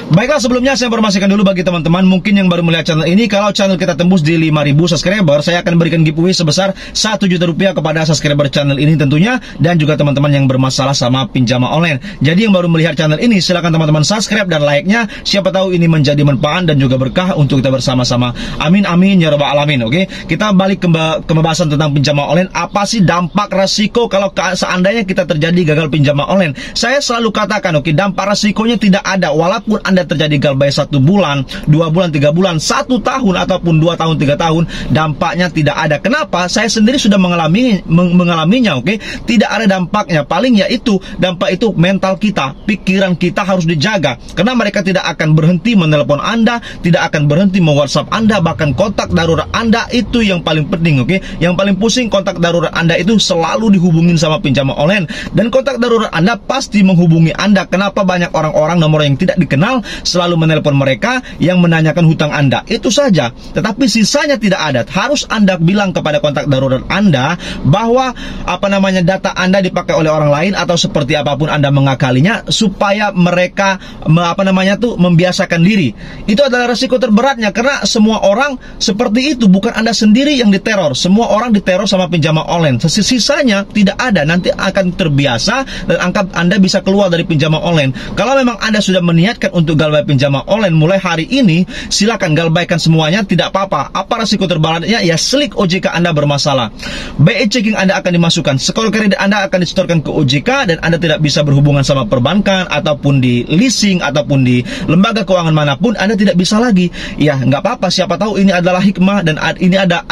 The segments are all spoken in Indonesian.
Baiklah, sebelumnya saya informasikan dulu bagi teman-teman mungkin yang baru melihat channel ini, kalau channel kita tembus di 5.000 subscriber, saya akan berikan giveaway sebesar 1 juta rupiah kepada subscriber channel ini tentunya, dan juga teman-teman yang bermasalah sama pinjaman online. Jadi yang baru melihat channel ini, silakan teman-teman subscribe dan like-nya, siapa tahu ini menjadi manfaat dan juga berkah untuk kita bersama-sama. Amin amin ya rabbal alamin. Oke, kita balik ke pembahasan tentang pinjaman online. Apa sih dampak resiko kalau seandainya kita terjadi gagal pinjaman online? Saya selalu katakan, oke, dampak resikonya tidak ada. Walaupun Anda terjadi gagal bayar 1 bulan, 2 bulan, 3 bulan, 1 tahun ataupun 2 tahun, 3 tahun, dampaknya tidak ada. Kenapa? Saya sendiri sudah mengalaminya, oke. Tidak ada dampaknya. Paling yaitu dampak itu mental kita, pikiran kita harus dijaga. Karena mereka tidak akan berhenti menelpon Anda, tidak akan berhenti me-WhatsApp Anda, bahkan kontak darurat Anda itu yang paling penting, oke. Yang paling pusing, kontak darurat Anda itu selalu dihubungin sama pinjaman online, dan kontak darurat Anda pasti menghubungi Anda. Kenapa banyak orang-orang nomor yang tidak dikenal selalu menelpon mereka yang menanyakan hutang Anda? Itu saja. Tetapi sisanya tidak ada. Harus Anda bilang kepada kontak darurat Anda bahwa data Anda dipakai oleh orang lain atau seperti apapun Anda mengakalinya, supaya mereka membiasakan diri. Itu adalah resiko terberatnya, karena semua orang seperti itu. Bukan Anda sendiri yang diteror, semua orang diteror sama pinjaman online. Sisanya tidak ada, nanti akan terbiasa dan Anda bisa keluar dari pinjaman online. Kalau memang Anda sudah meniatkan untuk galbay pinjaman online mulai hari ini, silakan galbaykan semuanya, tidak apa-apa. Apa resiko terberatnya? Ya, slik OJK Anda bermasalah, BI checking Anda akan dimasukkan, skor kredit Anda akan disetorkan ke OJK, dan Anda tidak bisa berhubungan sama perbankan ataupun di leasing ataupun di lembaga keuangan manapun. Anda tidak bisa lagi. Ya, nggak apa-apa, siapa tahu ini adalah hikmah dan ini ada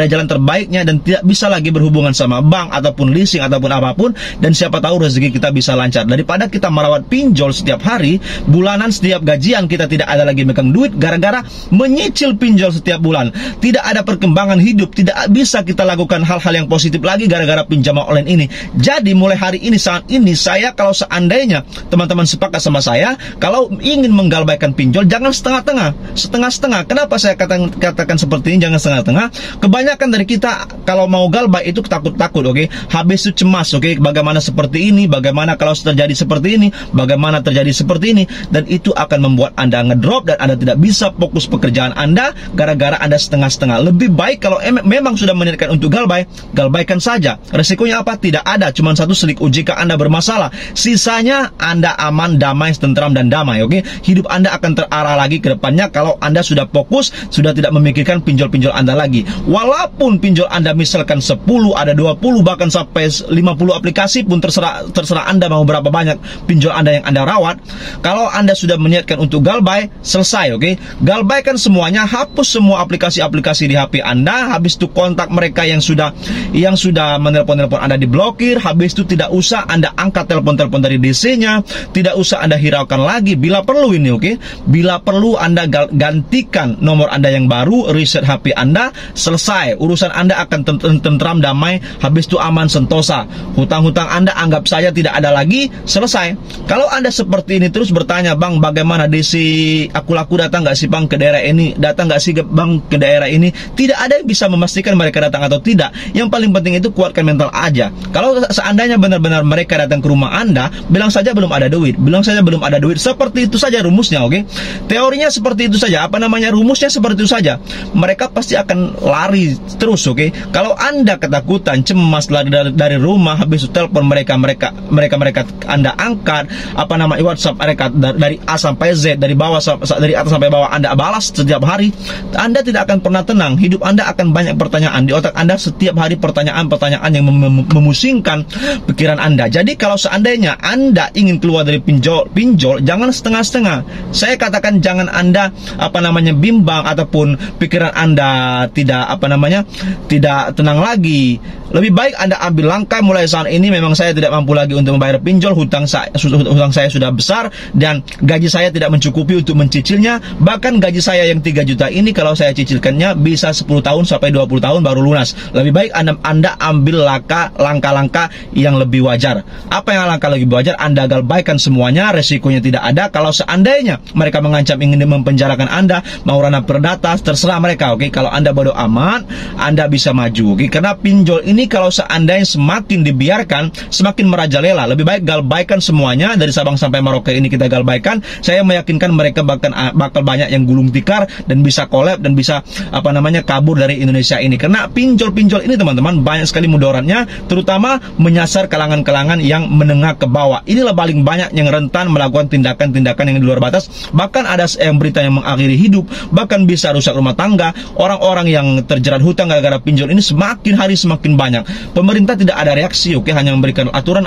jalan terbaiknya, dan tidak bisa lagi berhubungan sama bank ataupun leasing ataupun apapun, dan siapa tahu rezeki kita bisa lancar. Daripada kita merawat pinjol setiap hari, bulanan setiap gajian kita tidak ada lagi megang duit gara-gara menyicil pinjol setiap bulan. Tidak ada perkembangan hidup, tidak bisa kita lakukan hal-hal yang positif lagi gara-gara pinjaman online ini. Jadi mulai hari ini, saat ini, saya kalau seandainya teman-teman sepakat sama saya, kalau ingin menggalbaikan pinjol jangan setengah-setengah. Kenapa saya katakan seperti ini, jangan setengah-setengah? Kebanyakan dari kita kalau mau galbay itu takut-takut, oke? Habis itu cemas, oke? Bagaimana seperti ini, bagaimana kalau terjadi seperti ini, bagaimana terjadi seperti ini, dan itu akan membuat Anda ngedrop dan Anda tidak bisa fokus pekerjaan Anda gara-gara Anda setengah-setengah. Lebih baik kalau memang sudah meniatkan untuk galbaykan saja. Resikonya apa? Tidak ada, cuma satu slik OJK Anda bermasalah. Sisanya Anda aman, damai, tentram dan damai, oke? Hidup Anda akan terarah lagi ke depannya kalau Anda sudah fokus, sudah tidak memikirkan pinjol-pinjol Anda lagi. Walaupun pinjol Anda misalkan 10, ada 20, bahkan sampai 50 aplikasi pun terserah Anda mau berapa banyak pinjol Anda yang Anda rawat. Kalau Anda sudah meniatkan untuk galbay, selesai, oke? Galbaykan semuanya, hapus semua aplikasi-aplikasi di HP Anda. Habis itu kontak mereka yang sudah menelpon Anda diblokir. Habis itu tidak usah Anda angkat telepon-telepon dari DC-nya, tidak usah Anda hiraukan lagi. Bila perlu ini, oke? Bila perlu Anda gantikan nomor Anda yang baru, reset HP Anda, selesai. Urusan Anda akan tentram, damai, habis itu aman, sentosa. Hutang-hutang Anda anggap saja tidak ada lagi, selesai. Kalau Anda seperti ini terus bertanya, Bang, bagaimana DC aku datang nggak sih Bang ke daerah ini, datang nggak sih Bang ke daerah ini? Tidak ada yang bisa memastikan mereka datang atau tidak. Yang paling penting itu kuatkan mental aja. Kalau seandainya benar-benar mereka datang ke rumah Anda, bilang saja belum ada duit, seperti itu saja rumusnya, oke? Teorinya seperti itu saja, rumusnya seperti itu saja. Mereka pasti akan lari terus, oke? Kalau Anda ketakutan, cemas, lari dari rumah, habis itu telepon mereka Anda angkat, WhatsApp mereka dari A sampai Z, dari atas sampai bawah Anda balas setiap hari, Anda tidak akan pernah tenang. Hidup Anda akan banyak pertanyaan di otak Anda setiap hari, pertanyaan-pertanyaan yang memusingkan pikiran Anda. Jadi kalau seandainya Anda ingin keluar dari pinjol, jangan setengah-setengah. Saya katakan jangan Anda bimbang ataupun pikiran Anda tidak tenang lagi. Lebih baik Anda ambil langkah mulai saat ini. Memang saya tidak mampu lagi untuk membayar pinjol, hutang saya sudah besar dan gaji saya tidak mencukupi untuk mencicilnya. Bahkan gaji saya yang 3 juta ini kalau saya cicilkannya bisa 10 tahun sampai 20 tahun baru lunas. Lebih baik Anda ambil langkah-langkah yang lebih wajar. Apa yang langkah lebih wajar? Anda galbaikan semuanya, resikonya tidak ada. Kalau seandainya mereka mengancam ingin mempenjarakan Anda, mau ranah perdata, terserah mereka, oke? Kalau Anda bodoh amat, Anda bisa maju, oke? Karena pinjol ini kalau seandainya semakin dibiarkan, semakin merajalela. Lebih baik galbaikan semuanya dari Sabang sampai Merauke ini kita galbaikan. saya meyakinkan mereka bakal banyak yang gulung tikar dan bisa collab dan bisa kabur dari Indonesia ini. Karena pinjol-pinjol ini teman-teman banyak sekali mudaratnya, terutama menyasar kalangan-kalangan yang menengah ke bawah. Inilah paling banyak yang rentan melakukan tindakan-tindakan yang di luar batas. Bahkan ada yang berita yang mengakhiri hidup, bahkan bisa rusak rumah tangga. Orang-orang yang terjerat hutang gara-gara pinjol ini semakin hari semakin banyak. Pemerintah tidak ada reaksi, hanya memberikan aturan,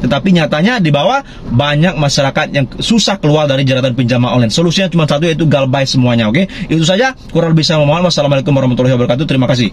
tetapi nyatanya di bawah banyak masyarakat yang susah keluar dari jeratan pinjaman online. Solusinya cuma satu, yaitu galbais semuanya. Itu saja, kurang lebih saya mohon. Wassalamualaikum warahmatullahi wabarakatuh. Terima kasih.